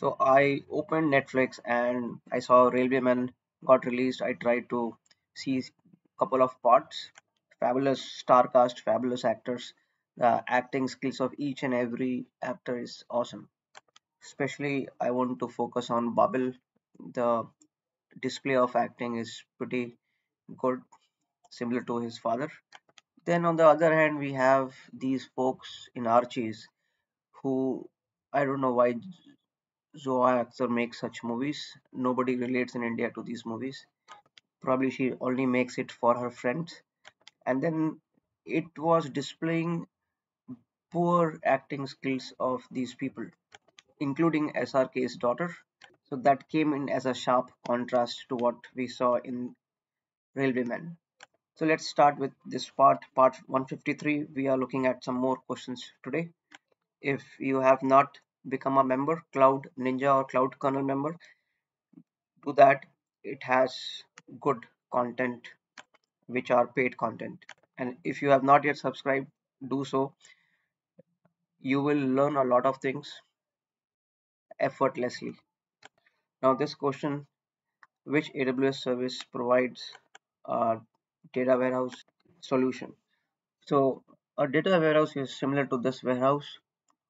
So I opened Netflix and I saw Railwayman got released. I tried to see a couple of parts. Fabulous star cast, fabulous actors. The acting skills of each and every actor is awesome. Especially I want to focus on Babil. The display of acting is pretty good, similar to his father. Then on the other hand, we have these folks in Archies who I don't know why Zoa Akhtar makes such movies. Nobody relates in India to these movies. Probably she only makes it for her friends. And then it was displaying poor acting skills of these people, including SRK's daughter. So that came in as a sharp contrast to what we saw in Railwaymen. So let's start with this part 153. We are looking at some more questions today. If you have not become a member, Cloud Ninja or Cloud Kernel member, do that. It has good content, which are paid content. And if you have not yet subscribed, do so. You will learn a lot of things effortlessly. Now, this question: which AWS service provides a data warehouse solution? So, a data warehouse is similar to this warehouse.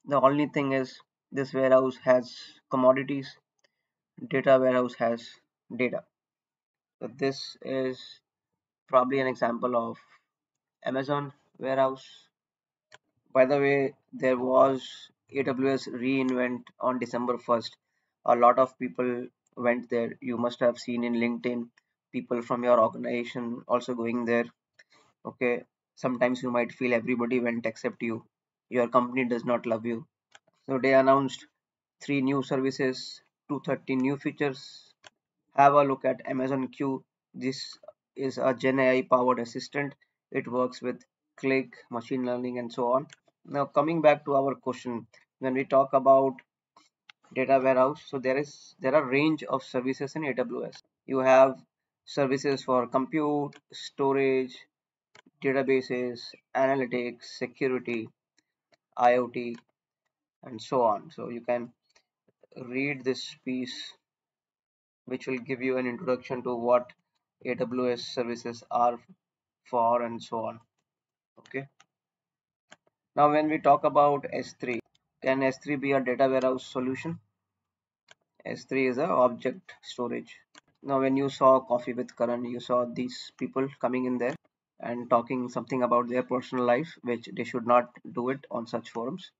The only thing is, this warehouse has commodities, data warehouse has data. So, this is probably an example of Amazon warehouse. By the way, there was AWS reInvent on December 1st. A lot of people went there. You must have seen in LinkedIn people from your organization also going there. Okay, sometimes you might feel everybody went except you. Your company does not love you. So they announced three new services, 230 new features. Have a look at Amazon Q. This is a Gen AI powered assistant. It works with click, machine learning, and so on. Now, coming back to our question, when we talk about data warehouse, so there are range of services in AWS. You have services for compute, storage, databases, analytics, security, IoT, and so on. So you can read this piece, which will give you an introduction to what AWS services are for and so on. Okay. Now, when we talk about S3, can S3 be a data warehouse solution? S3 is a object storage. Now, when you saw Coffee with Karan, you saw these people coming in there and talking something about their personal life, which they should not do it on such forums.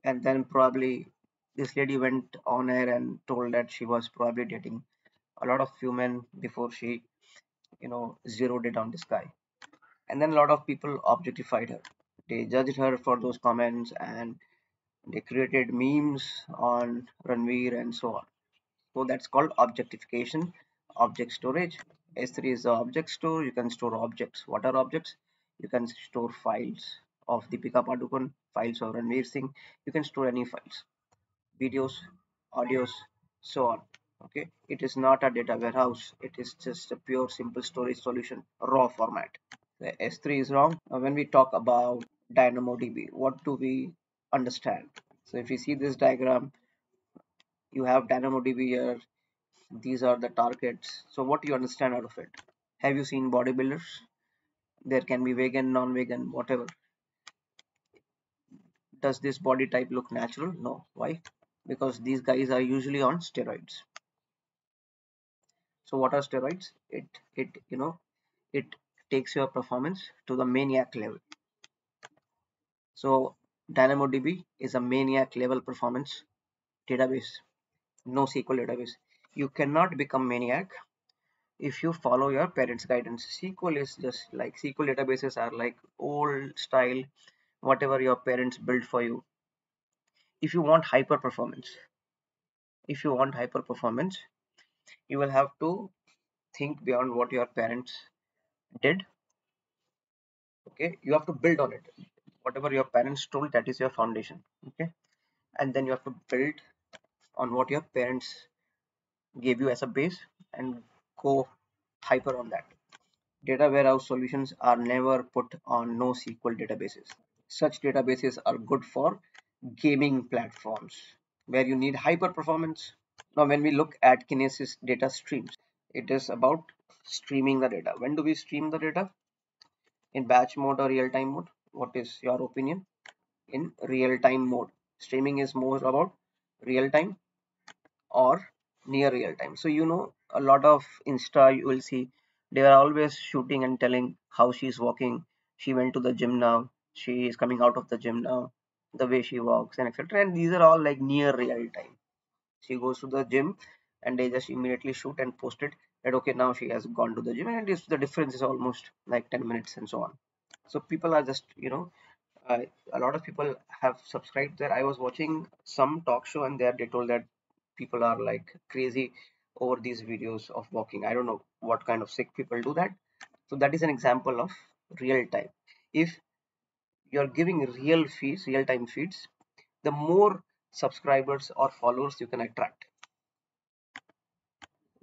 And then probably this lady went on air and told that she was probably dating a lot of women before she, zeroed it on this guy. And then a lot of people objectified her. They judged her for those comments and they created memes on Ranveer and so on. So that's called objectification, object storage. S3 is the object store. You can store objects. What are objects? You can store files of Deepika Padukone, files of Ranveer Singh. You can store any files, videos, audios, so on. Okay, it is not a data warehouse. It is just a pure simple storage solution, raw format. The S3 is wrong. Now, when we talk about DynamoDB, what do we understand? So if you see this diagram, you have DynamoDB here. These are the targets. So what do you understand out of it? Have you seen bodybuilders? There can be vegan, non-vegan, whatever. Does this body type look natural? No. Why? Because these guys are usually on steroids. So what are steroids? It takes your performance to the maniac level. So DynamoDB is a maniac level performance database, no SQL database. You cannot become maniac if you follow your parents' guidance. SQL is just like SQL databases are like old style, whatever your parents built for you. If you want hyper performance, you will have to think beyond what your parents did. Okay, you have to build on it. Whatever your parents told, that is your foundation. Okay, and then you have to build on what your parents gave you as a base and go hyper on that. Data warehouse solutions are never put on NoSQL databases. Such databases are good for gaming platforms. where you need hyper performance. Now, when we look at Kinesis data streams, it is about streaming the data. When do we stream the data? In batch mode or real time mode? What is your opinion? In real time mode. Streaming is more about real time or near real time. So, a lot of Insta, you will see they are always shooting and telling how she's walking. She went to the gym now. She is coming out of the gym now. The way she walks and etc. And these are all like near real time. She goes to the gym and they just immediately shoot and post it that okay, now she has gone to the gym, and the difference is almost like 10 minutes and so on. So people are just uh, a lot of people have subscribed there. I was watching some talk show and there they told that people are like crazy over these videos of walking. I don't know what kind of sick people do that. So that is an example of real time. If you're giving real time feeds, the more subscribers or followers you can attract.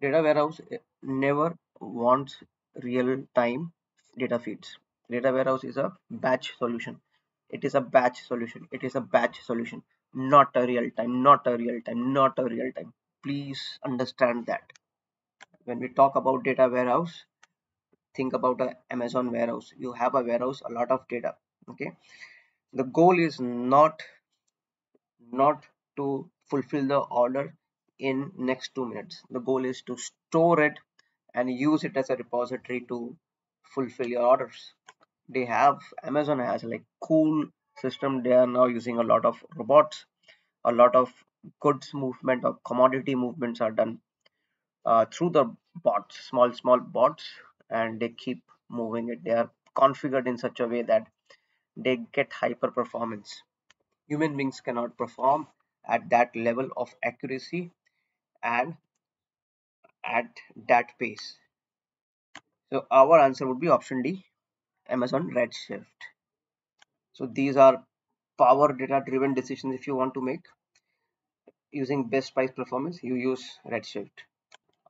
Data warehouse never wants real time data feeds. Data warehouse is a batch solution. It is a batch solution. It is a batch solution, not a real time, not a real time, not a real time. Please understand that. When we talk about data warehouse, think about a Amazon warehouse. You have a warehouse, a lot of data. Okay. The goal is not to fulfill the order in next 2 minutes. The goal is to store it and use it as a repository to fulfill your orders. They have Amazon has like cool system. They are now using a lot of robots. A lot of goods movement or commodity movements are done through the bots, small bots, and they keep moving it. They are configured in such a way that they get hyper performance. Human beings cannot perform at that level of accuracy and at that pace. So our answer would be option D, Amazon Redshift. So these are power data driven decisions. If you want to make using best price performance, you use Redshift.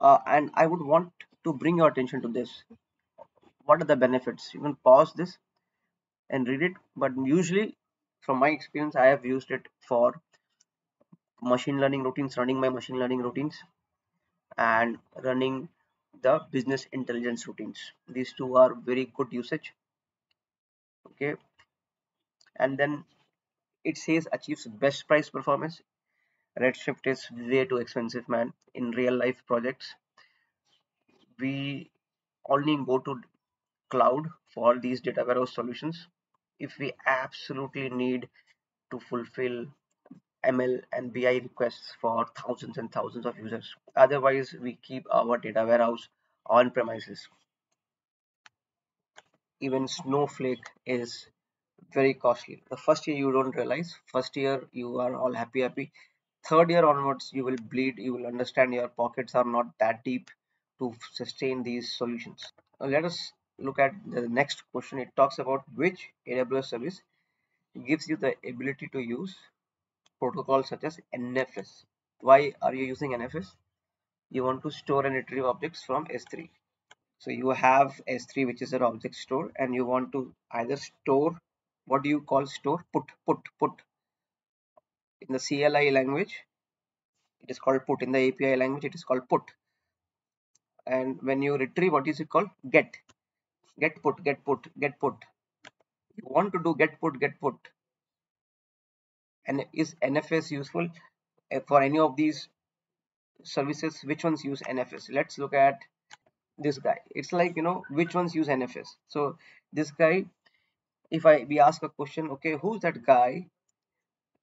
And I would want to bring your attention to this. What are the benefits? You can pause this and read it, but usually from my experience, I have used it for machine learning routines, running my machine learning routines and running the business intelligence routines. These two are very good usage. Okay. And then it says achieves best price performance. Redshift is way too expensive, man. In real life projects, we only go to cloud for these data warehouse solutions if we absolutely need to fulfill ML and BI requests for thousands and thousands of users. Otherwise, we keep our data warehouse on premises. Even Snowflake is very costly. The first year you don't realize, first year you are all happy. Third year onwards, you will bleed, you will understand your pockets are not that deep to sustain these solutions. Now let us look at the next question. It talks about which AWS service gives you the ability to use protocols such as NFS. Why are you using NFS? You want to store and retrieve objects from S3. So you have S3, which is an object store, and you want to either store, what do you call store? Put. In the CLI language, it is called put. In the API language, it is called put. And when you retrieve, what is it called? Get put. You want to do get put. And is NFS useful for any of these services? Which ones use NFS? Let's look at this guy. It's like, which ones use NFS. So this guy, if we ask a question, okay, who's that guy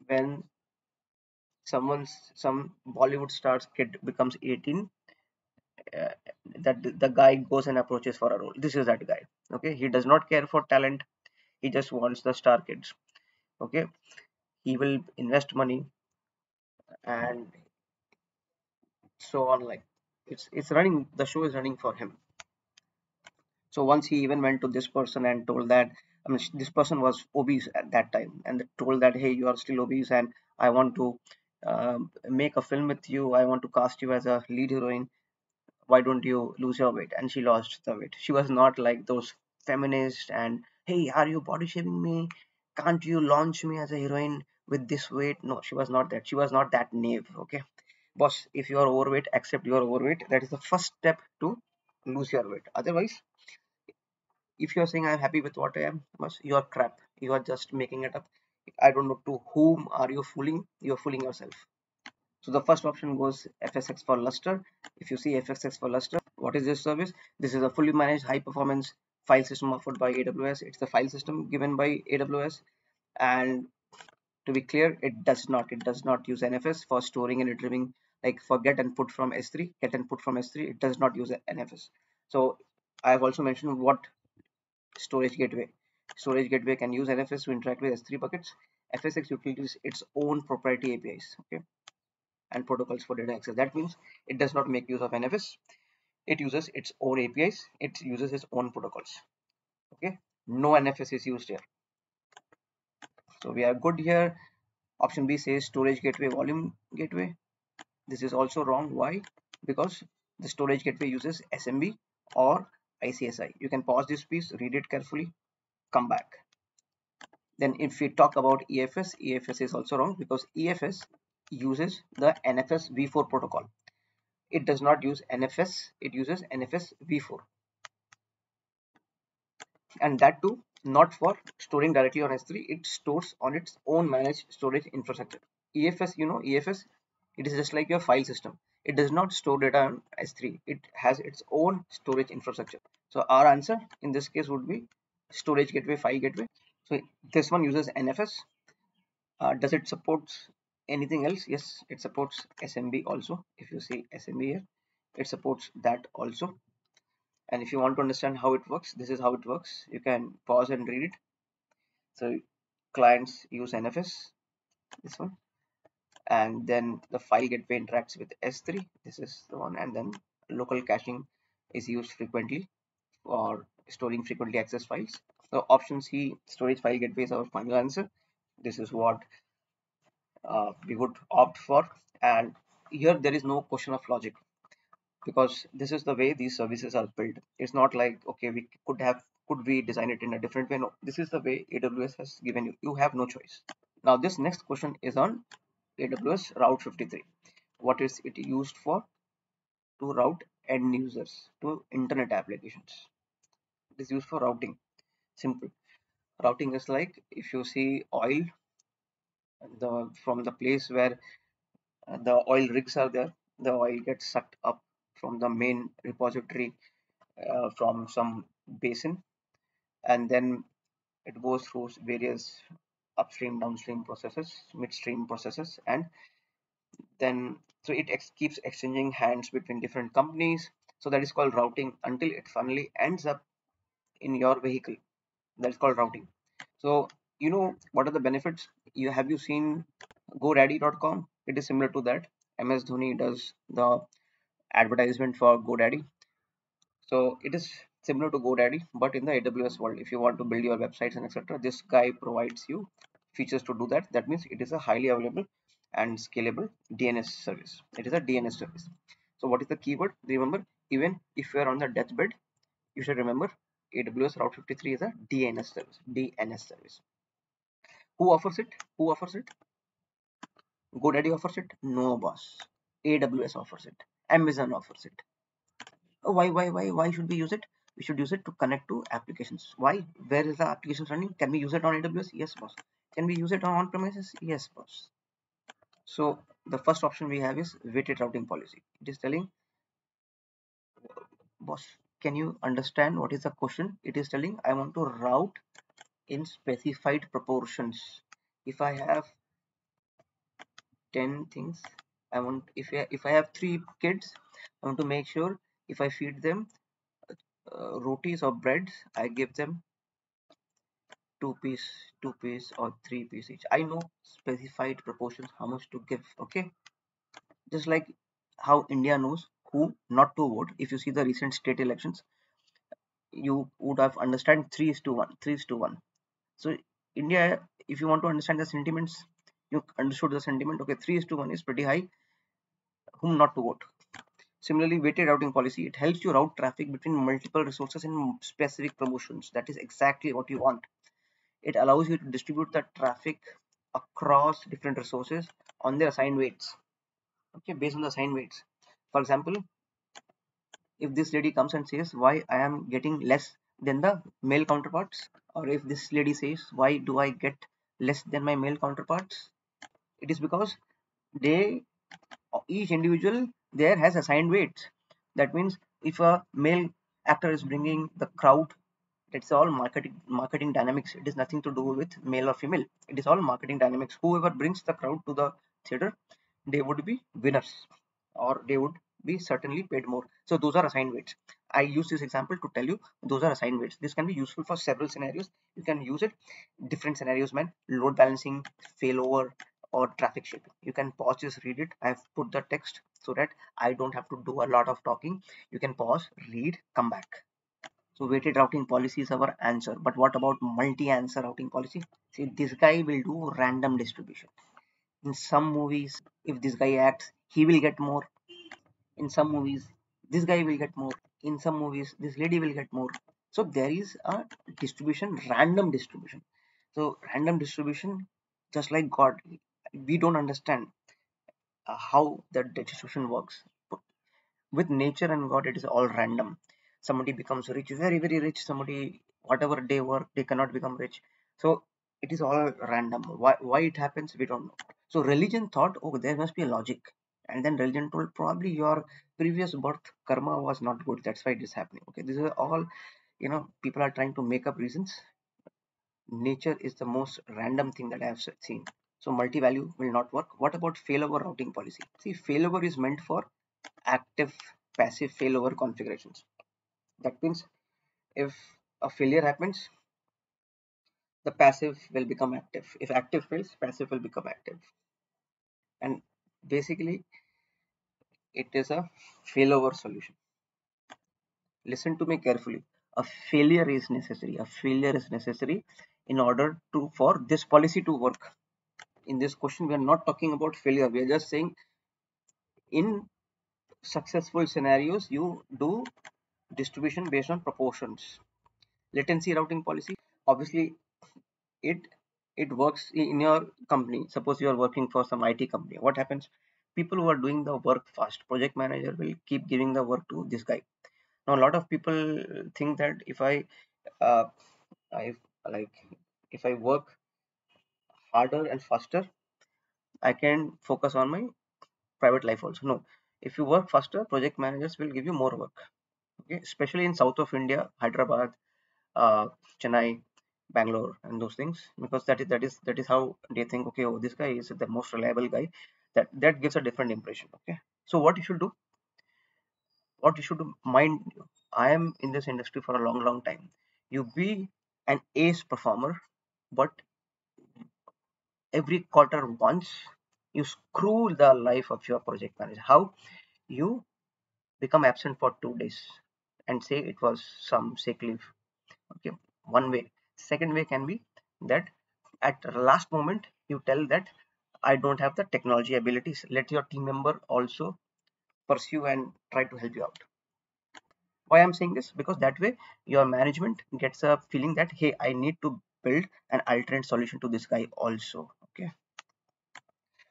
when some Bollywood stars kid becomes 18, uh, that the guy goes and approaches for a role. This is that guy. Okay, he does not care for talent. He just wants the star kids. Okay, he will invest money and so on. Like it's running. The show is running for him. So once he even went to this person and told that, I mean, this person was obese at that time, and they told that, hey, you are still obese, and I want to make a film with you. I want to cast you as a lead heroine. Why don't you lose your weight? And she lost the weight. She was not like those feminists and, hey, are you body shaming me? Can't you launch me as a heroine? with this weight. No, she was not that. She was not that knave. Okay, boss, if you are overweight, accept you are overweight. That is the first step to lose your weight. Otherwise, if you are saying I'm happy with what I am, boss, you are crap. You are just making it up. I don't know to whom are you fooling. You are fooling yourself. So the first option goes FSX for Luster. If you see FSX for Luster, what is this service? This is a fully managed high performance file system offered by AWS. It's the file system given by AWS. And to be clear, it does not use NFS for storing and retrieving, like for get and put from S3, it does not use NFS. So I have also mentioned what storage gateway. Storage gateway can use NFS to interact with S3 buckets. FSX utilises its own proprietary APIs, okay, and protocols for data access. That means it does not make use of NFS. It uses its own APIs. It uses its own protocols. Okay, no NFS is used here. So we are good here. Option B says storage gateway, volume gateway. This is also wrong. Why? Because the storage gateway uses SMB or ICSI. You can pause this piece, read it carefully, come back. Then if we talk about EFS, EFS is also wrong because EFS uses the NFS v4 protocol. It does not use NFS, it uses NFS v4. And that too, not for storing directly on S3, it stores on its own managed storage infrastructure. EFS, EFS, it is just like your file system. It does not store data on S3, it has its own storage infrastructure. So our answer in this case would be storage gateway, file gateway. So this one uses NFS. Does it support anything else? Yes, it supports SMB also. If you see SMB here, it supports that also. And if you want to understand how it works, this is how it works. You can pause and read it. So clients use NFS, this one, and then the file gateway interacts with S3. This is the one, and then local caching is used frequently for storing frequently accessed files. So option C, storage file gateway, is our final answer. This is what we would opt for, and here there is no question of logic, because this is the way these services are built. It's not like, okay, we could we design it in a different way? No, this is the way AWS has given you. You have no choice. Now this next question is on AWS Route 53. What is it used for? To route end users to internet applications. It is used for routing. Simple. Routing is like if you see oil, from the place where the oil rigs are there, the oil gets sucked up from the main repository, from some basin, and then it goes through various upstream, downstream processes, midstream processes, and then so it keeps exchanging hands between different companies. So that is called routing until it finally ends up in your vehicle. That is called routing. So what are the benefits? You seen GoDaddy.com? It is similar to that. MS Dhoni does the advertisement for GoDaddy. So it is similar to GoDaddy, but in the AWS world. If you want to build your websites and etc., this guy provides you features to do that. That means it is a highly available and scalable DNS service. It is a DNS service. So what is the keyword? Remember, even if you are on the deathbed, you should remember AWS Route 53 is a DNS service. DNS service. Who offers it? Who offers it? GoDaddy offers it? No, boss. AWS offers it. Amazon offers it. Oh, why should we use it? We should use it to connect to applications. Why? Where is the application running? Can we use it on AWS? Yes, boss. Can we use it on premises? Yes, boss. So the first option we have is weighted routing policy. It is telling, boss, can you understand what is the question? It is telling I want to route in specified proportions. If I have 10 things, I want, if I have 3 kids, I want to make sure if I feed them rotis or breads, I give them two piece or 3 piece each. I know specified proportions how much to give. Okay, just like how India knows who not to vote. If you see the recent state elections, you would have understand 3 is to 1, 3 is to 1. So India, if you want to understand the sentiments, you understood the sentiment. Okay, 3 is to 1 is pretty high. Whom not to vote? Similarly, weighted routing policy, it helps you route traffic between multiple resources in specific promotions. That is exactly what you want. It allows you to distribute the traffic across different resources on their assigned weights. Okay, based on the assigned weights. For example, if this lady comes and says why I am getting less than the male counterparts, or if this lady says why do I get less than my male counterparts, it is because they, each individual there has assigned weights. That means if a male actor is bringing the crowd, it's all marketing dynamics. It is nothing to do with male or female. It is all marketing dynamics. Whoever brings the crowd to the theater, they would be winners, or they would be certainly paid more. So those are assigned weights. I use this example to tell you those are assigned weights. This can be useful for several scenarios. You can use it different scenarios, man. Load balancing, failover, or traffic shaping. You can pause this, read it. I've put the text so that I don't have to do a lot of talking. You can pause, read, come back. So weighted routing policy is our answer. But what about multi-answer routing policy? See, this guy will do random distribution. In some movies, if this guy acts, he will get more. In some movies, this guy will get more. In some movies, this lady will get more. So there is a distribution, random distribution. So random distribution, just like God, we don't understand how that distribution works. With nature and God, it is all random. Somebody becomes rich, very very rich. Somebody, whatever they work, they cannot become rich. So it is all random. Why it happens, we don't know. So religion thought, oh, there must be a logic, and then religion told probably your previous birth karma was not good, that's why it is happening. Okay, this is all, people are trying to make up reasons. Nature is the most random thing that I have seen. So multi-value will not work. What about failover routing policy? See, failover is meant for active passive failover configurations. That means if a failure happens, the passive will become active. If active fails, passive will become active. And basically, it is a failover solution. Listen to me carefully. A failure is necessary. A failure is necessary in order to for this policy to work. In this question, we are not talking about failure. We are just saying in successful scenarios, you do distribution based on proportions. Latency routing policy, obviously it it works in your company. Suppose you are working for some IT company. What happens? People who are doing the work fast, project manager will keep giving the work to this guy. Now a lot of people think that uh, I like if I work harder and faster, I can focus on my private life also. No, if you work faster, project managers will give you more work. Okay, especially in south of India, Hyderabad, uh, Chennai, Bangalore, and those things, because that is how they think. Okay, oh, this guy is the most reliable guy. That gives a different impression. Okay, so what you should do, mind you, I am in this industry for a long, long time. You be an ace performer, but every quarter once you screw the life of your project manager. How? You become absent for 2 days and say it was some sick leave. Okay, one way. Second way can be that at the last moment you tell that I don't have the technology abilities. Let your team member also pursue and try to help you out. Why I'm saying this? Because that way your management gets a feeling that hey, I need to build an alternate solution to this guy also. Okay,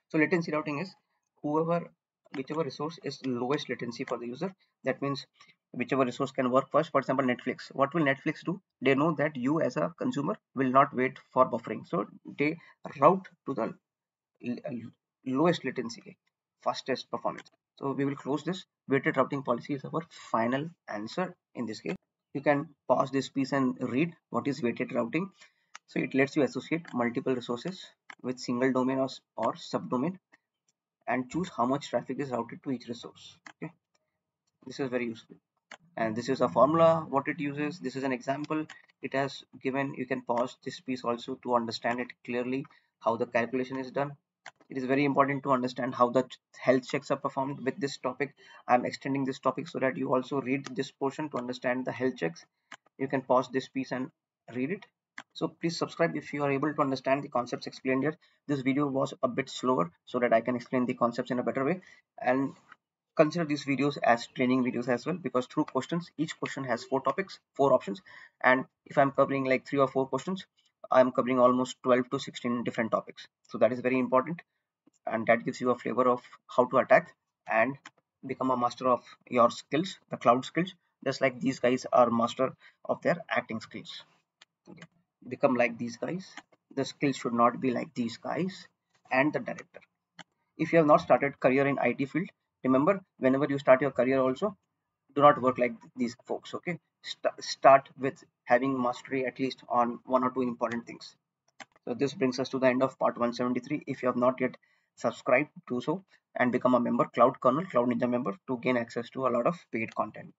so latency routing is whichever resource is lowest latency for the user. That means whichever resource can work first. For example, Netflix. What will Netflix do? They know that you as a consumer will not wait for buffering, so they route to the lowest latency, fastest performance. So we will close this. Weighted routing policy is our final answer in this case. You can pause this piece and read what is weighted routing. So it lets you associate multiple resources with single domain or subdomain and choose how much traffic is routed to each resource. Okay, this is very useful. And this is a formula what it uses. This is an example it has given. You can pause this piece also to understand it clearly, how the calculation is done. It is very important to understand how the health checks are performed. With this topic, I'm extending this topic so that you also read this portion to understand the health checks. You can pause this piece and read it. So please subscribe if you are able to understand the concepts explained here. This video was a bit slower so that I can explain the concepts in a better way. And consider these videos as training videos as well, because through questions, each question has 4 topics, 4 options, and if I'm covering like 3 or 4 questions, I'm covering almost 12 to 16 different topics. So that is very important, and that gives you a flavor of how to attack and become a master of your skills, the cloud skills, just like these guys are master of their acting skills. Okay. Become like these guys. The skills should not be like these guys and the director. If you have not started career in IT field, remember, whenever you start your career also, do not work like these folks. Okay, start with having mastery at least on one or two important things. So this brings us to the end of part 173. If you have not yet subscribed, do so and become a member, Cloud Kernel, Cloud Ninja member, to gain access to a lot of paid content.